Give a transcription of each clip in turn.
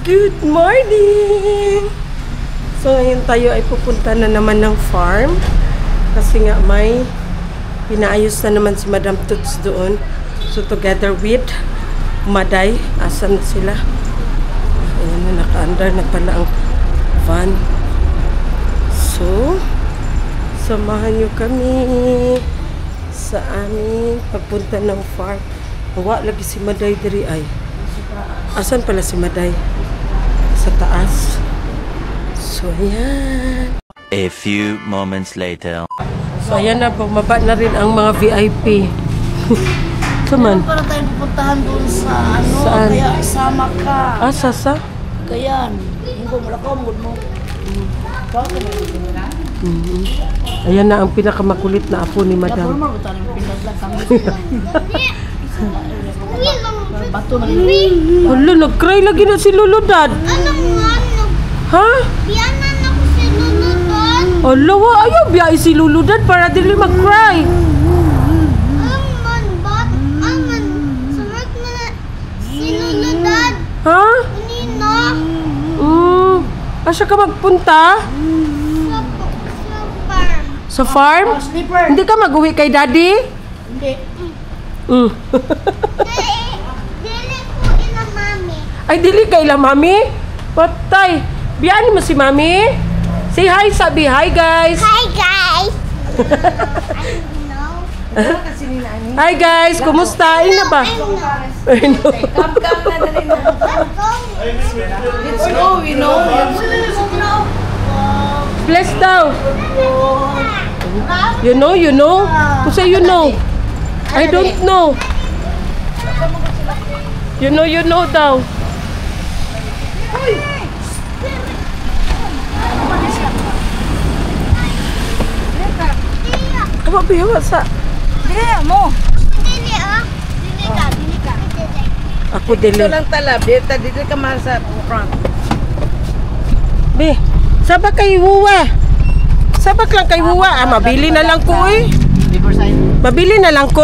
Good morning! So ngayon tayo ay pupunta na naman ng farm kasi nga may pinaayos na naman si Madam Toots doon. So together with Maday, asan sila? Ayan na, naka-under na pala ang van. So samahan nyo kami sa aming pagpunta ng farm. Awa lagi si Maday diri ay. Asan pala si Maday? Sa taas. So, ayan. A few moments later. So, ayan na. Bumaba na rin ang mga VIP. Saman? Para tayo pupuntahan doon sa ano. Saan? Kaya sama ka. Ah, sasa? Kayan. Hindi ko malakamod mo. Ayan na ang pinakamakulit na apo ni Madam. Bato na rin. Hala, nag-cry lagi na si Luludad. Anong ano? Ha? Biyanan ako si Luludad. Hala, wa ayaw biyay si Luludad para dili mag-cry. Ang manbat. Ang man. Sumat na si Luludad. Ha? Kanina. Asya ka magpunta? Sa farm. Sa farm? Slipper. Hindi ka mag-uwi kay Daddy? Hindi. Dili ko ina mami. Ay, dili kay la Mami? Patay. Biyaan mo si Mami? Say hi, sabi. Hi, guys. Hi guys. I know. Hi, guys. Kumusta? Ay na ba? I know. Let's go, you know. Bless daw. You know? Who say you know? I don't know. You know daw. Apa bihawa sa? Dili mo. Dili ah. Dili ka. Ako dili. Ito lang talab. Dito ka mahal sa front. Be, sabak kay Wuwa. Sabak lang kay Wuwa. Ah, mabili na lang ko eh. Mabili na lang ko?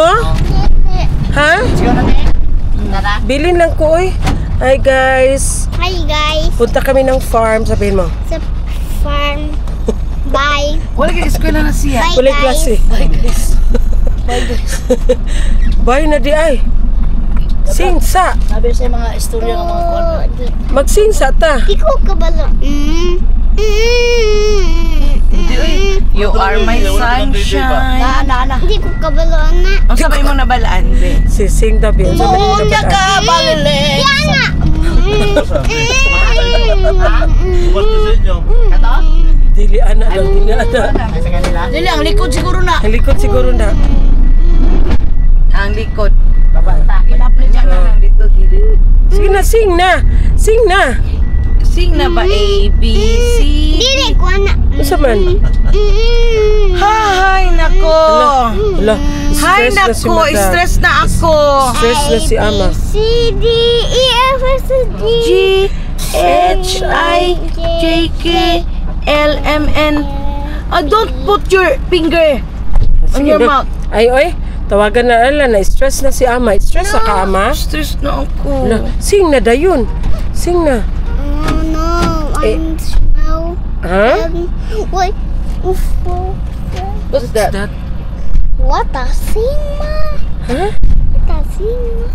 Ha? Bilin lang ko eh. Hi guys. Hi guys. Punta kami ng farm. Sabihin mo. Sa farm. Bye. Wala kayo eskwela na siya. Bye Kulit guys. klase. Bye na di ay. Singsa. Sabi sa mga istorya ng mga kuwan. Magsingsa ta. Di ko kabalo. You are my sunshine. Na. Di ko kabalo na. Ang sabay mo nabalaan, be. Sising dabi. Munya ka, balile. Yana. Dili ana lang. Dili ana. Dili, ang likod siguro na. Ang likod siguro na. Ang likod. Kinapli dyan na lang dito. Sige na, sing na. Sing na. Sing na ba? A, B, C. Dili ko na. Isa man. Hi, nako. Hala. Hi, Stress na si nako. Madam. Stress na ako. Stress na si Ama. C, D, E, F, S, G, G, H, I, J, K, L, M, N. Don't put your finger on your mouth. Ay, oy. Tawagan na ala na. Stress na si Ama. Stress na ka, Ama. Stress na ako. Hala. Sing na dayon. Sing na. Oh no, I'm smell. Ha? Wait. What's that? What a sima. Ha? What a sima.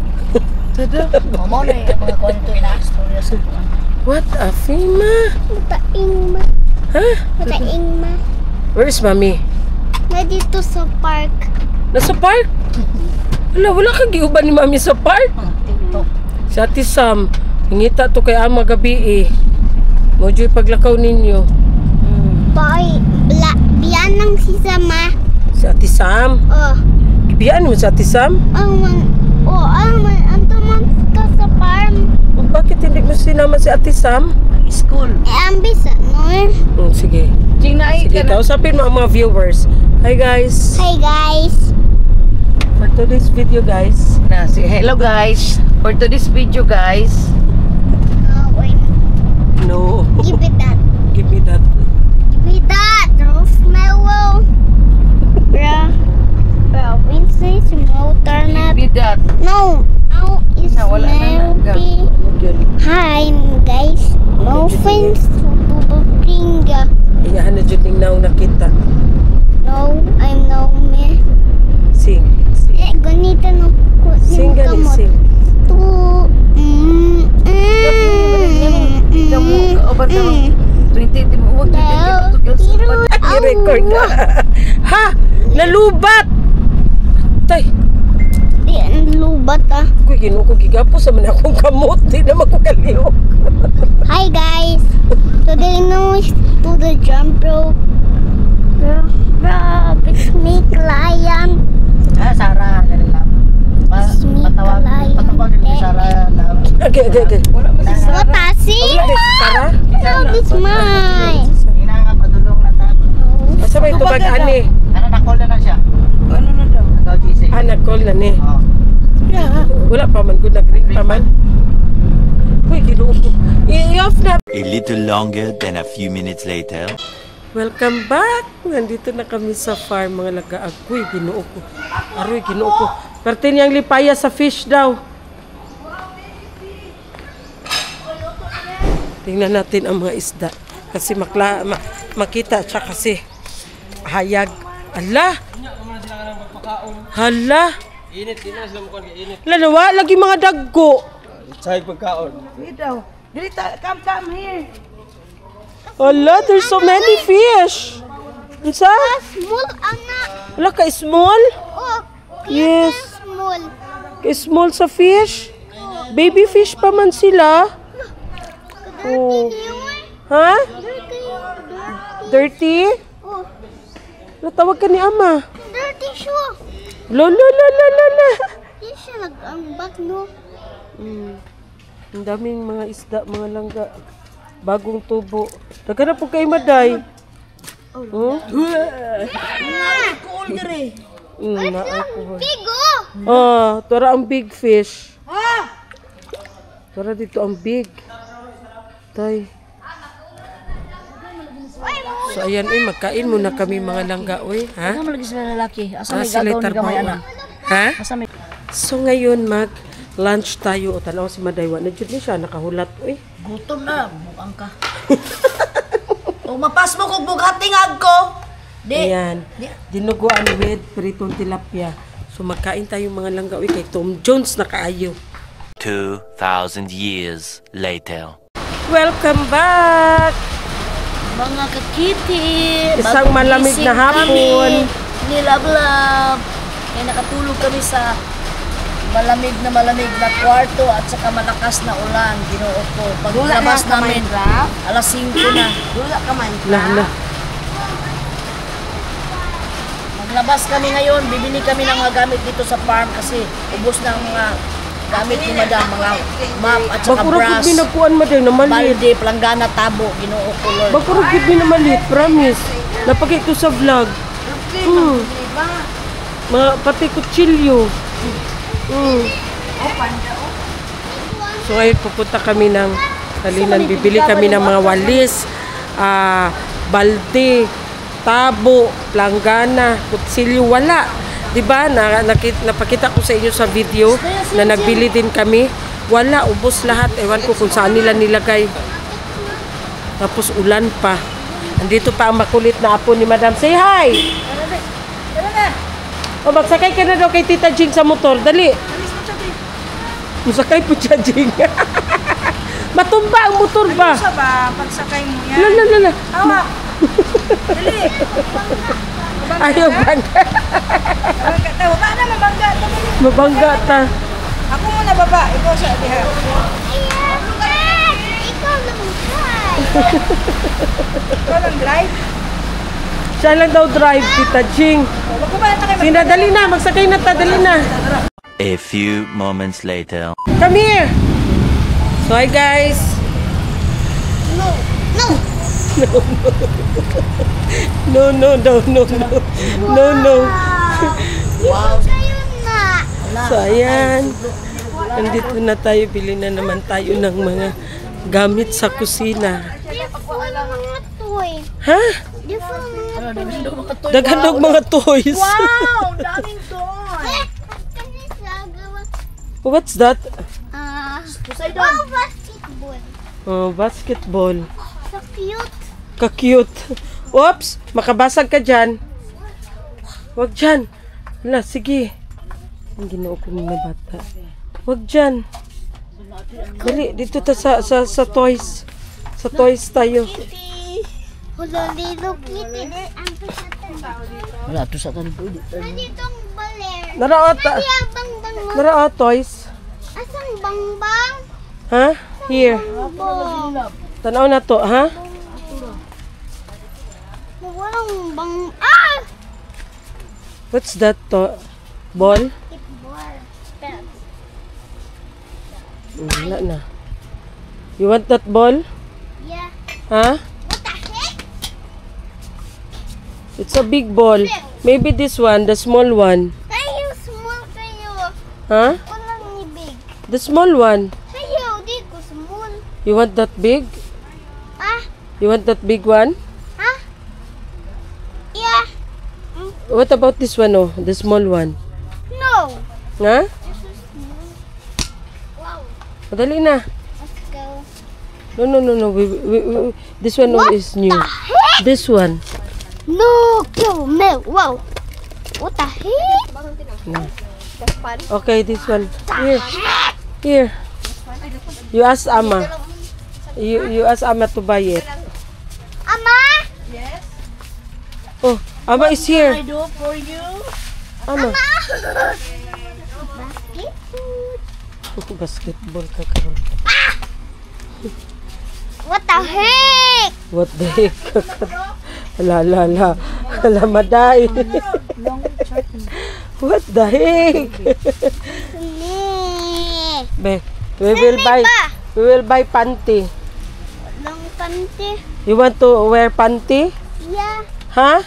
Mama na yung mga kwento ina-storya sa What a Fima? What a ingma. Ha? What a ingma. Where is Mami? Na dito sa park. Nasa park? Wala kang giuban ni Mami sa park? TikTok. Si Ate Sam, hingita to kay Ama gabi eh. Mojo'y paglakaw ninyo. Boy, biyan lang si Sama. Si Ate Sam? Oh. Ibiyaan mo si Ate Sam? Ang tumagta sa farm. Bakit hindi mo sinama si Ate Sam? School. Ang bisa, no? Sige. Jing na Sige, kausapin mo ang mga viewers. Hi guys. Hi guys. For today's video, guys. Hello guys. For today's video guys. Wait. No. Give it that. Give me that. Give me that. Don't smell well. Bruh. Bruh, Wednesday, smell turn up. Be that. No. No, it Na, wala na. smelly. Ano yun? Hi, guys. No offense to Bubapinga. Iyahan na dyan ning naong nakita. No, I'm no me. Sing. Sing. Ganito no ko Sing gali, sing. To Ikaw mo, kaobat ka mo. 20, di mo, huwag I-record ka. Ha? Nalubat! Tay. Di ang lubat ah. Kuy, ginuko gigapo sa man akong kamot. Di naman ko kalihok. Hi guys. Today no is to the jump rope. Bro, it's me lion. Sarah, ganun lang. Patawag ni Sarah lang. Okay. What I see? Sarah? Oh, this mine. Ina nga, padulong na tayo. Asa ba ito bag-ani? Ano, na-call na siya? Ano na daw? Nag-GC. Nag-call na ni. Oo. Wala pa man. Good nag-ring pa man. Uy, ginuko. I-off na. A little longer than a few minutes later. Welcome back! Nandito na kami sa farm, mga lagaag. Uy, ginuo ko. Aroy, ginuo ko. Parte niyang lipaya sa fish daw. Tingnan natin ang mga isda. Kasi makita siya kasi hayag. Ala! Hala! Lalawa, lagi mga daggo. Say pagkaon. Dito. Come here. Ala, there's so many fish. Unsa? Small anak. Wala ka small? Oh, Yes. small. Small sa fish? Baby fish pa man sila. Oh. Ha? Dirty? Oh, Natawag ka ni ama. dirty shoe. Lo. Di siya nag-ambak no. Ang daming mga isda, mga langga. Bagong tubo. Naghanap po kay Maday. Oh? Cool dire. Naakuha. Bigo. Tara ang big fish. Tara dito ang big. Tay. So ayan, magkain muna kami mga langga, oy. Ha? Ano lagi sila lalaki? Asa may Sila gagawin ni gamay tarbaho. ana? Ha? Asa may So ngayon lunch tayo. O tanaw si Madaywa. Nadyan ni siya, nakahulat, oy. gutom na, buang ka. O mapas mo kung bugatingag ko. Di. Ayan. Dinuguan with pritong tilapia. So magkain tayo mga langga, oy. Kay Tom Jones na kaayo. 2,000 years later. Welcome back! Mga kakiti. Isang malamig na hapon. Nilablab. Kaya nakatulog kami sa malamig na kwarto at saka malakas na ulan. Ginoo ko. Paglabas namin, alas 5 na. Lah. Maglabas kami ngayon, bibili kami ng mga gamit dito sa farm kasi ubos na ang mga gamit ni madam, mga map at saka Bakura brass, kid binakuan Maday na maliit. balde, planggana, tabo, Ginoo ko Lord. Bakura kid na maliit, promise. Napakita sa vlog. Mga pati kutsilyo. So ngayon pupunta kami ng Talinan. Bibili kami ng mga walis, balde, tabo, planggana, kutsilyo, wala. Diba? Napakita ko sa inyo sa video na nagbili din kami. Wala, ubos lahat. Ewan ko kung saan nila nilagay. Tapos ulan pa. Andito pa ang makulit na apo ni Madam. Say hi! O, magsakay ka na daw kay Tita Jing sa motor. Dali! Masakay po siya, Jing. Matumba ang motor ba? Sa ba, pagsakay mo yan? Lala. Tawa! Dali! Ayaw bangga. Baba na, mabangga. Mabangga ta. Ako muna baba, ikaw sa diha. Ikaw lang drive. Ikaw lang drive. Siya lang daw drive, Tita Jing. Wag ko ba na kayo Sina, dali na. Magsakay na ta, dali na. A few moments later. Come here! So, hi guys. No. No. Wow! Kayo na. So, ayan. Nandito na tayo. Bili na naman tayo ng mga gamit sa kusina. Mga toy. Ha? Daghandog mga toys. Wow! Daming toy! What's that? Poseidon! Basketball. Oh, basketball. So cute. Ka-cute. Oops! Makabasag ka dyan. Wag dyan. Wala, sige. Ang ginoo ko na bata. Wag dyan. Dali, dito ta sa toys. Sa toys tayo. Hello, little kitty. Ang pasatan. Wala, ito sa tanong pwede. Nandito ang baler. Naraota. Kaya bang mo. Naraot toys. Asang bang? Ha? Here. Bang. Tanaw na to, ha? Walang bang. Ah! What's that to? Ball? Basketball. Wala na. You want that ball? Yeah. Ha? What the heck? It's a big ball. Maybe this one, the small one. Tayo small kayo. Ha? Walang ni big. The small one. Tayo, di ko small. You want that big? Ah? You want that big one? Ha? Yeah. What about this one, oh? The small one. No. Ha? This is small. Wow. Madali na. Let's go. No. This one What is new. the heck? This one. No, kill me. Wow. What the heck? Okay, this one. Here. Here. You ask Ama. You ask Ama to buy it. Ama? Oh, Ama is I here. do for you? Ama. Basketball. Basketball ka karon. What the heck? What the heck? La. Hala, maday. What the heck? Nee. Be, we will buy panty. Long panty. You want to wear panty? Yeah. Ha?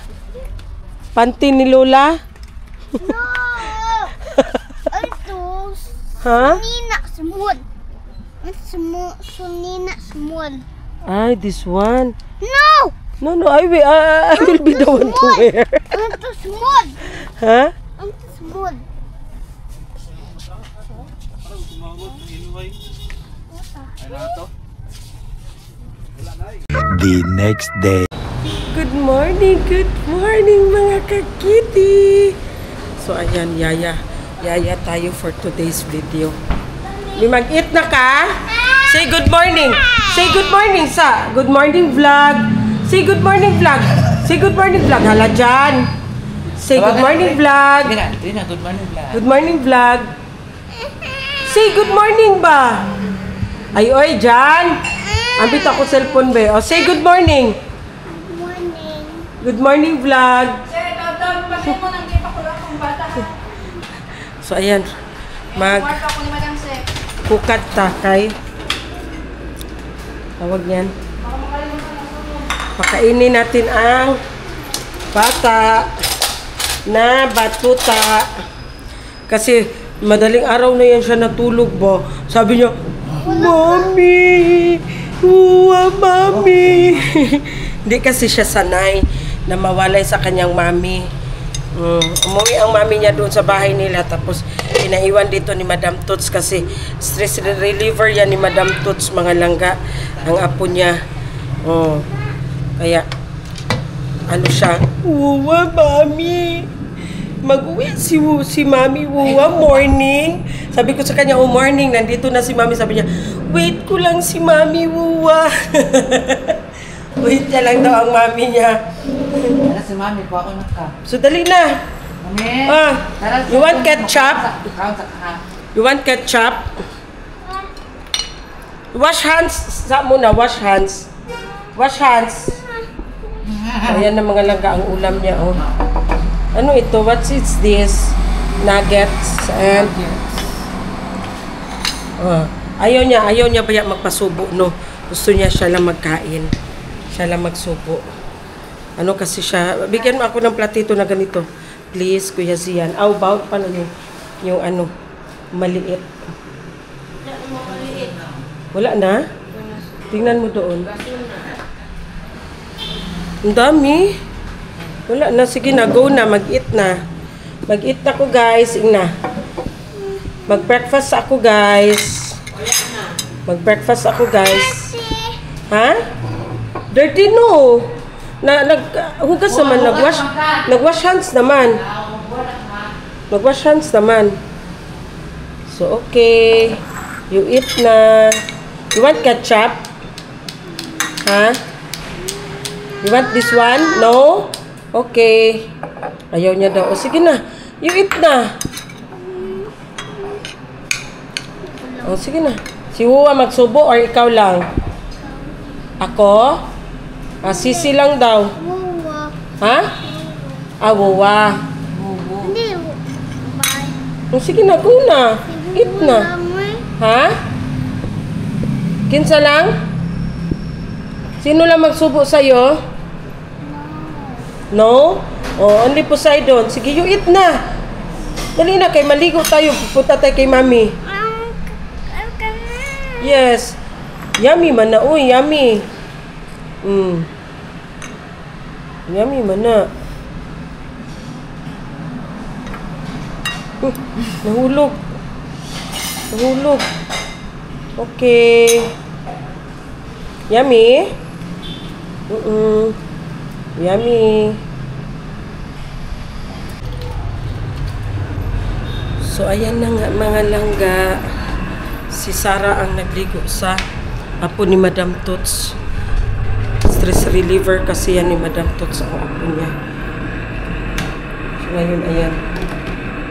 Panty ni Lola? No. Ito. Ha? Nina small. Small. Nina small. Ay, this one. No. No, I will be the one to wear. Ito small. Ha? Ito small. The next day. Good morning mga kakiti. So ayan, yaya tayo for today's video. Di mag-eat na ka? Say good morning. Say good morning sa good morning vlog. Say good morning vlog. Say good morning vlog. Hala dyan. Say good morning vlog. Good morning, vlog. Good morning vlog. Say good morning ba? Ay, oy, dyan. Ambit ako cellphone ba? O, say good morning. Morning. Good morning vlog. So ayan, kukat ta kay tawag yan. Pakainin natin ang bata na batuta. Kasi madaling araw na yan siya natulog ba. Sabi niya, Mommy! Uwa, Mommy! Hindi kasi siya sanay na mawalay sa kanyang mami. Umuwi ang mami niya doon sa bahay nila, tapos pinaiwan dito ni Madam Toots kasi stress reliever yan ni Madam Toots, mga langga ang apo niya. Kaya ano siya, uwa, Mami! Mag-uwi si Mami, uwa, morning. Sabi ko sa kanya, morning, nandito na si Mami. Sabi niya, wait ko lang si Mami, uwa. Wait niya lang daw ang mami niya. Tara si Mami, po ako ka. So, dali na. Mami, You want ketchup? You want ketchup? Wash hands. Sa muna, wash hands. Wash hands. Ayan na mga langga ang ulam niya. Oh. Ano ito? What is this? Nuggets and... ayaw niya ba magpasubo, no? Gusto niya siya lang magkain. Siya lang magsubo. Ano kasi siya, bigyan mo ako ng platito na ganito. Please, Kuya Zian. Aw, bawat pa na yun. Yung ano, maliit. Wala na? Tingnan mo doon. Ang dami. Wala na. Sige na, go na. Mag-eat na. Mag-eat na ko, guys. Ina. Mag-breakfast ako, guys. Mag-breakfast ako, guys. Ha? Dirty, no. Hugas naman. Nag-wash hands naman. Nag-wash hands naman. So, okay. You eat na. You want ketchup? Ha? You want this one? No? Okay. Ayaw niya daw. O, sige na. You eat na. O, sige na. Si Huwa magsubo or ikaw lang? Ako? Sisi lang daw. Wuwa. Ha? Wuwa. Hindi. Bye. O, sige na. Go na. Eat na. Ha? Kinsa lang? Sino lang magsubo sa'yo? No? Oh, only Poseidon. Sige, you eat na. Dali na, kay maligo tayo. Pupunta tayo kay mami. Yes. Yummy man na. Uy, yummy. Yummy man na. Nahulog. Nahulog. Okay. Yummy? Yummy. So, ayan na nga mga langga. Si Sarah ang nagligo sa apo ni Madam Tots. Stress reliever kasi yan ni Madam Tots ang apo niya. So, ngayon, ayan.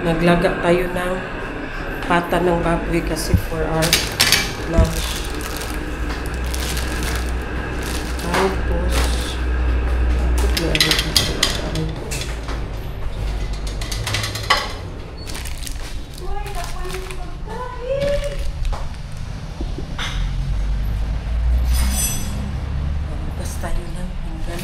Naglaga tayo ng pata ng baboy kasi for our lunch. Tapos, bukas tayo ng pinggan.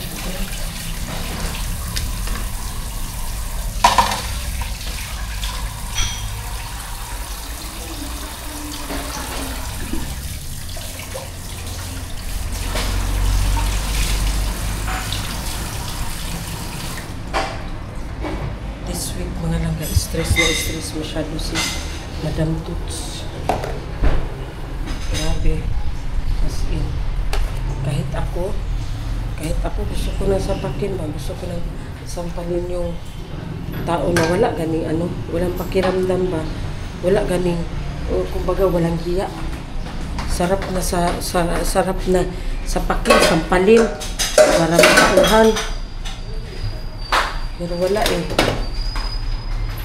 This week, mga langga, stress masyado si Madam Tots. Grabe. As in, kahit ako gusto ko na sampakin ba? Gusto ko na sampalin yung tao na wala ganing ano, walang pakiramdam ba? Wala ganing, kumbaga walang hiya. Sarap na sarap na sampakin, sampalin para makakuhan. Pero wala eh.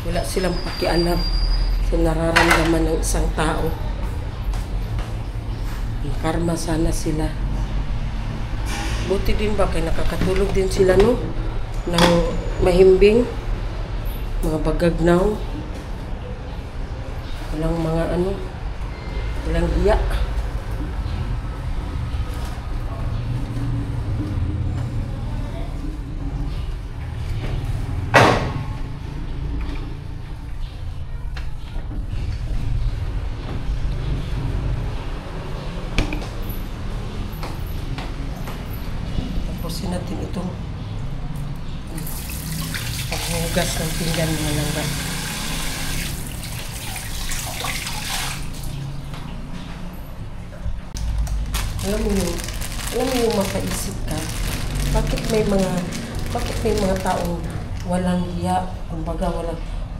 Wala silang pakialam sa nararamdaman ng isang tao. Ang karma sana sila. Buti din ba kaya nakakatulog din sila no? Ng mahimbing. Mga bagagnaw. Walang mga ano. Walang hiya. Tapusin natin itong paghugas ng pinggan mga langga. Alam mo yung makaisip ka, bakit may mga taong walang hiya, kumbaga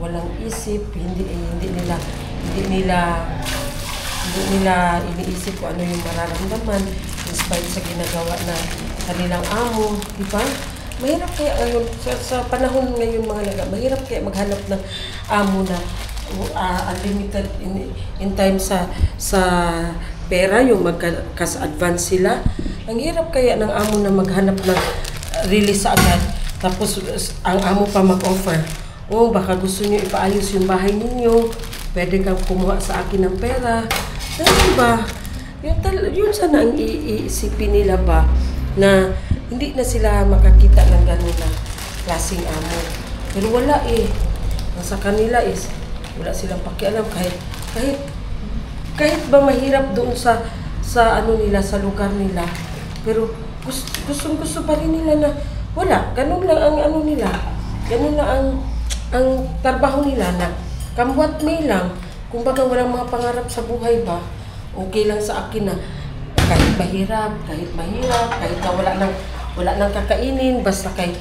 walang isip, hindi nila iniisip kung ano yung mararamdaman in spite sa ginagawa na kanilang amo, di ba? Mahirap kaya ngayon, sa panahon ngayon mga laga, mahirap kaya maghanap ng amo na unlimited in time sa pera, yung magkas-advance sila. Ang hirap kaya ng amo na maghanap ng release agad, tapos ang amo pa mag-offer. Oh, baka gusto niyo ipaayos yung bahay ninyo, pwede kang kumuha sa akin ng pera. Ano ba? Yun sana ang iisipin nila ba na hindi na sila makakita ng gano'n na klaseng amo. Pero wala eh. Ang sa kanila is Wala silang pakialam kahit ba mahirap doon sa ano nila, sa lugar nila. Pero gusto pa rin nila na wala, ganun lang ang ano nila. Ganun lang ang trabaho nila na kamwat may lang. Kumbaga walang mga pangarap sa buhay ba, okay lang sa akin na kahit mahirap, kahit na wala nang kakainin, basta kay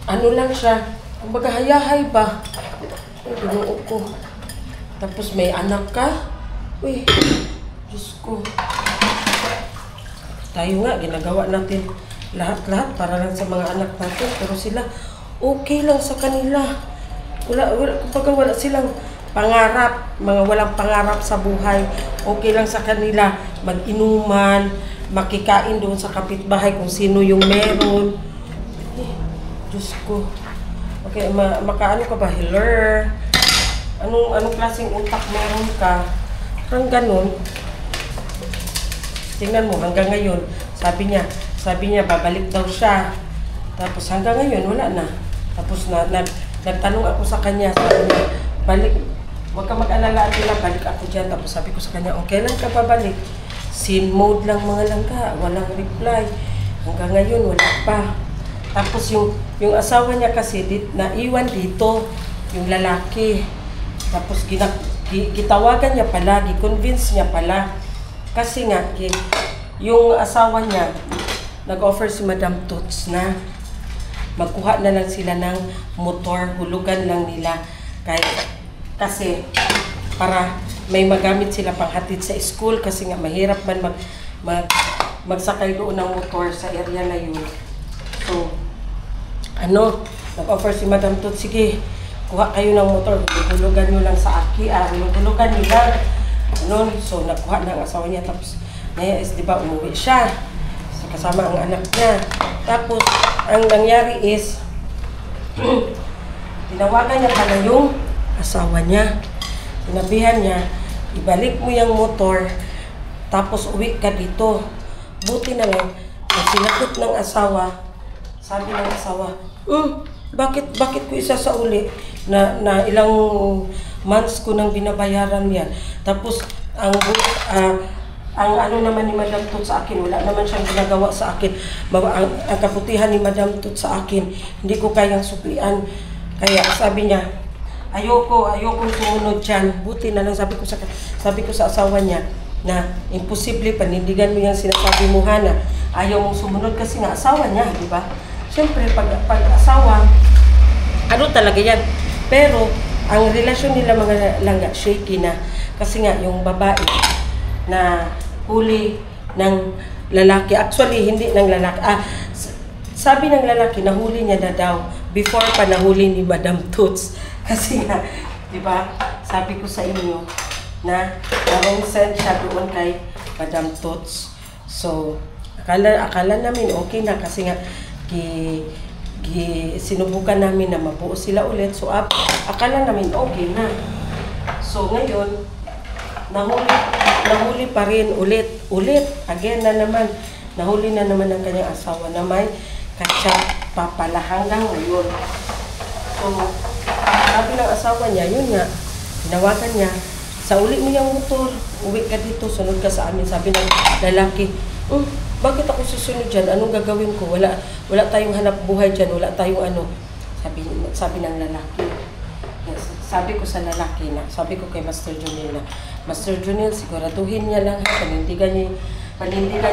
ano lang siya, kumbaga hayahay ba. Ay, binuo ko. Tapos may anak ka, uy, Diyos ko. Tayo nga, ginagawa natin lahat-lahat para lang sa mga anak natin, pero sila okay lang sa kanila. Kumbaga wala silang pangarap, mga walang pangarap sa buhay. Okay lang sa kanila mag-inuman, makikain doon sa kapitbahay kung sino yung meron. Diyos ko. Okay, makaano ka ba? Healer? Anong klaseng utak meron ka? Parang ganun. Tingnan mo, hanggang ngayon, sabi niya, babalik daw siya. Tapos hanggang ngayon, wala na. Tapos nagtanong ako sa kanya, sabi niya, balik, huwag ka mag-alala na, balik ako dyan. Tapos sabi ko sa kanya, okay lang ka babalik. Sin mode lang mga langka, walang reply. Hanggang ngayon, wala pa. Tapos yung asawa niya kasi naiwan dito, yung lalaki. Tapos gitawagan niya pala, gi-convince niya pala. Kasi nga, yung asawa niya, nag-offer si Madam Toots na magkuha na lang sila ng motor, hulugan lang nila. Kasi para may magamit sila panghatid sa school kasi nga mahirap man magsakay doon ng motor sa area na yun. So, nag-offer si Madam Toots, sige, kuha kayo ng motor, hulugan nyo lang sa aki, hulugan nila. So, nagkuha ng asawa niya, tapos di ba, umuwi siya kasama ang anak niya. Tapos, ang nangyari is, tinawagan niya pala yung asawa niya. Sinabihan niya, ibalik mo yung motor, tapos uwi ka dito. Buti na lang, sinagot ng asawa, sabi ng asawa, bakit ko isa sa uli na ilang months ko nang binabayaran yan. Tapos, ang ano naman ni Madam Toots sa akin, wala naman siyang ginagawa sa akin. Ang kabutihan ni Madam Toots sa akin, hindi ko kayang suklian. Kaya sabi niya, ayoko sumunod dyan. Buti na lang sabi ko sa asawa niya na imposible, panindigan mo yung sinasabi mo, Hana. Ayaw mong sumunod kasi nga asawa niya, di ba? Siyempre, pag asawa, ano talaga yan. Pero, ang relasyon nila mga langga, shaky na. Kasi nga, yung babae na huli ng lalaki. Actually, hindi ng lalaki. Sabi ng lalaki, nahuli niya na daw before pa nahuli ni Madam Toots. Kasi nga, di ba, sabi ko sa inyo na na-send siya doon kay Madam Toots. So, akala namin okay na kasi nga sinubukan namin na mabuo sila ulit. So, akala namin okay na. So, ngayon, nahuli pa rin ulit. Again na naman. Nahuli na naman ang kanyang asawa na may katsa papala hanggang ngayon. So, sabi ng asawa niya, yun nga, tinawagan niya, sa uli mo yung motor, uwi ka dito, sunod ka sa amin. Sabi ng lalaki, bakit ako susunod dyan? Anong gagawin ko? Wala tayong hanap buhay dyan, wala tayong ano. Sabi ng lalaki. Sabi ko sa lalaki na, sabi ko kay Master Juniel na, Master Juniel, siguraduhin niya lang, panindigan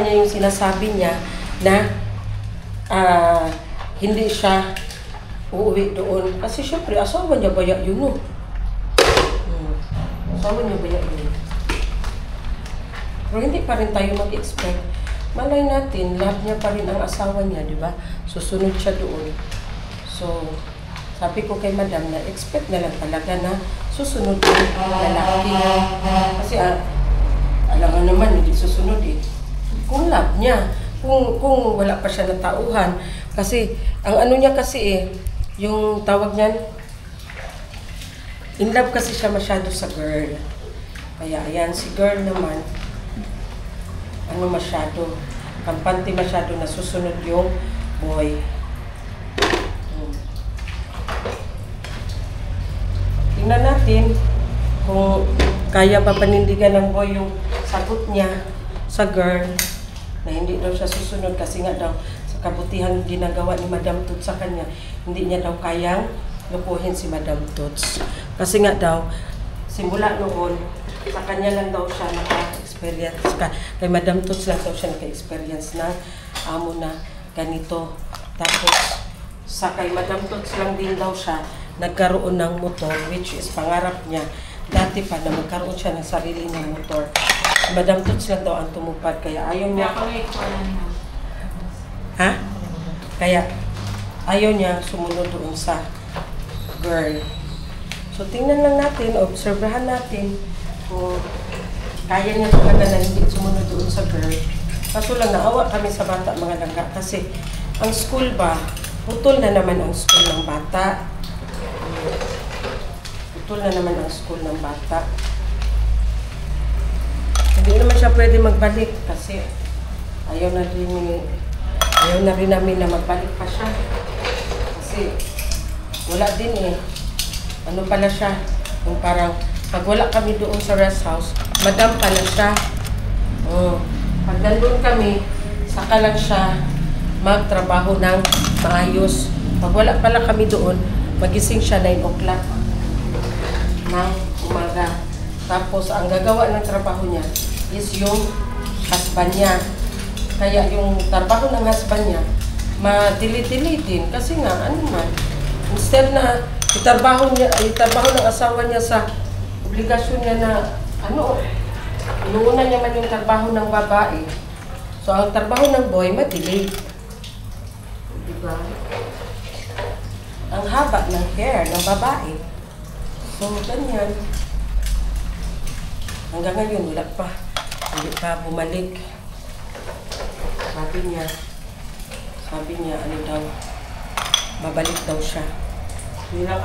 niya yung sinasabi niya na hindi siya uuwi doon. Kasi syempre, asawa niya baya yun, no? Asawa niya baya yun. Pero hindi pa rin tayo mag-expect. Malay natin, love niya pa rin ang asawa niya, di ba? Susunod siya doon. So, sabi ko kay Madam na expect na lang talaga na susunod yung lalaki. Kasi alam mo naman, hindi susunod eh. Kung love niya, kung wala pa siya natauhan. Kasi, ang ano niya kasi eh, yung tawag niyan, in love kasi siya masyado sa girl. Kaya ayan, si girl naman, ano masyado, kampante masyado na susunod yung boy. Tingnan natin kung kaya pa panindigan ng boy yung sagot niya sa girl na hindi daw siya susunod kasi nga daw sa kabutihan ginagawa ni Madam Toots sa kanya, hindi niya daw kayang lupuhin si Madam Toots. Kasi nga daw, simula noon, sa kanya lang daw siya naka-experience. Kay Madam Toots lang daw siya naka-experience na amo na ganito. Tapos, sa kay Madam Toots lang din daw siya nagkaroon ng motor, which is pangarap niya. Dati pa na magkaroon siya ng sarili niyang motor. Madam Toots lang daw ang tumupad, kaya ayaw niya. Ha? Kaya ayaw niya sumunod doon sa girl. So tingnan lang natin, obserbahan natin kung kaya niya talaga na hindi sumunod doon sa girl. Kaso lang naawa kami sa bata mga langga kasi ang school ba, putol na naman ang school ng bata. Putol na naman ang school ng bata. Hindi naman siya pwede magbalik kasi ayaw na rin namin na magbalik pa siya. Kasi wala din eh. Ano pala siya? Yung parang pag wala kami doon sa rest house, madam pala siya. Oh, pag nandun kami, saka lang siya magtrabaho ng maayos. Pag wala pala kami doon, magising siya 9 o'clock ng umaga. Tapos ang gagawa ng trabaho niya is yung husband niya. Kaya yung trabaho ng husband niya, madili-dili din. Kasi nga, ano man, instead na itrabaho ng asawa niya sa obligasyon niya na, inuuna niya man yung trabaho ng babae. So, ang trabaho ng boy, madili. Diba? Ang haba ng hair ng babae. So, ganyan. Hanggang ngayon, wala pa. Hindi pa bumalik. Sabi niya, ano daw, babalik daw siya. Ilang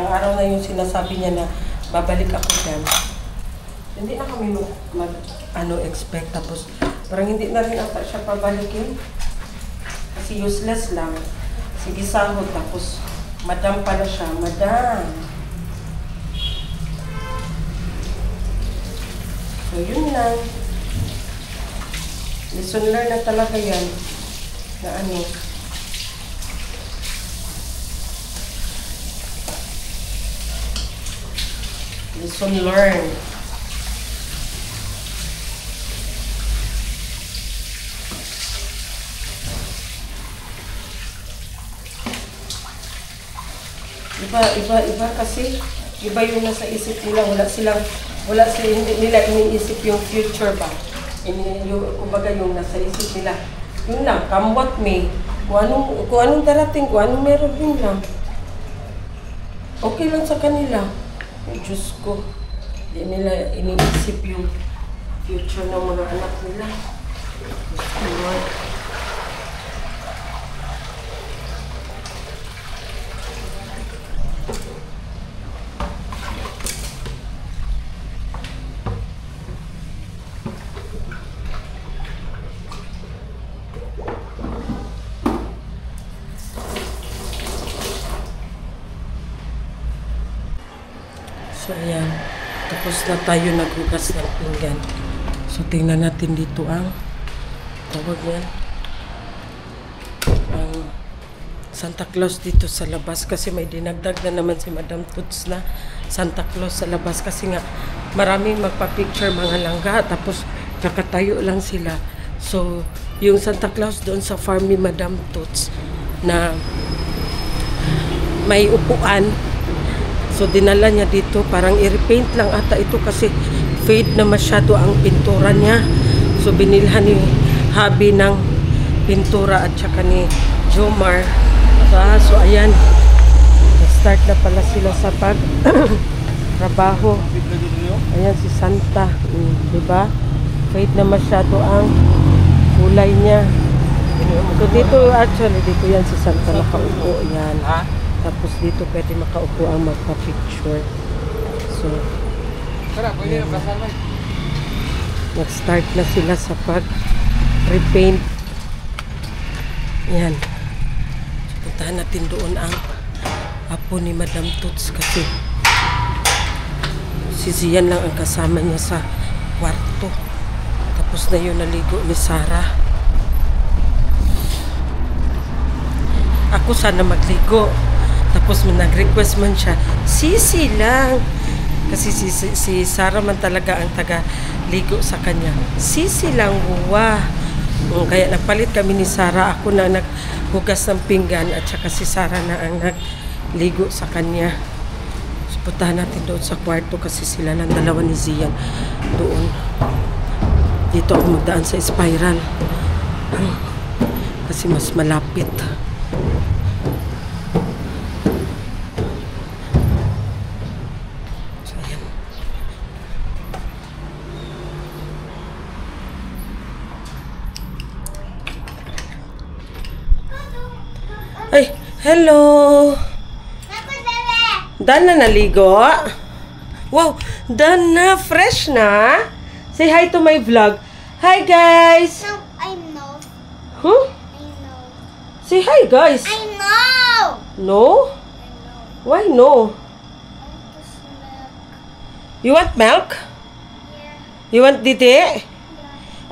araw na yung sinasabi niya na babalik ako dyan. Hindi na kami expect. Tapos, parang hindi na rin ata siya pabalikin. Kasi useless lang. Sige, sahod. Tapos, madam pala siya. Madam. So, yun lang. Lesson learned na talaga yan. Na ano. Lesson learned. Iba kasi, iba yung nasa isip nila, hindi nila iniisip yung future ba. Kumbaga yung nasa isip nila, yun lang, come what may, kung anong darating, kung anong meron din lang. Okay lang sa kanila. Ay, Diyos ko, hindi nila iniisip yung future ng mga anak nila. Diyos ko, Lord. So, ayan. Tapos na tayo naghugas ng pinggan. So, tingnan natin dito ang tawag yan. Ang Santa Claus dito sa labas. Kasi may dinagdag na naman si Madam Toots na Santa Claus sa labas. Kasi nga, maraming magpa-picture mga langga. Tapos, nakatayo lang sila. So, yung Santa Claus doon sa farm ni Madam Toots na may upuan. So, dinala niya dito. Parang i-repaint lang ata ito kasi fade na masyado ang pintura niya. So, binilhan ni Habi ng pintura at saka ni Jomar. So, ayan. Start na pala sila sa pag-trabaho. Ayan si Santa. Diba? Fade na masyado ang kulay niya. So, dito actually, dito yan si Santa nakaupo. Yan. Tapos dito pwede makaupo ang magpa-picture. So, nag-start na sila sa pag-repaint. Yan. So, puntahan natin doon ang apo ni Madam Toots kasi Si Zian lang ang kasama niya sa kwarto. Tapos na yun naligo ni Sarah. Ako sana magligo. Tapos nag-request man siya, sisi lang. Kasi si Sarah man talaga ang taga-ligo sa kanya. Sisi lang, buwa. Kaya napalit kami ni Sarah. Ako na naghugas ng pinggan at saka si Sarah na ang nagligo sa kanya. So, puntahan natin doon sa kwarto kasi sila lang dalawa ni Zian doon. Dito ako magdaan sa spiral. Kasi mas malapit. So, ayan. Ay, hello! Dan na naligo? Wow, Dan na, fresh na. Say hi to my vlog. Hi guys! No, I know. Huh? I know. Say hi guys. I know. No? Why no? You want milk? You want didi?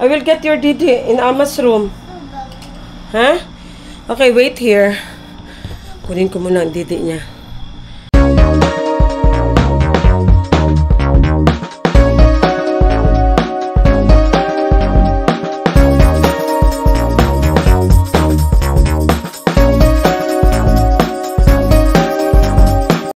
I will get your didi in Alma's room. Huh? Okay, wait here. Kunin ko muna ang didi niya.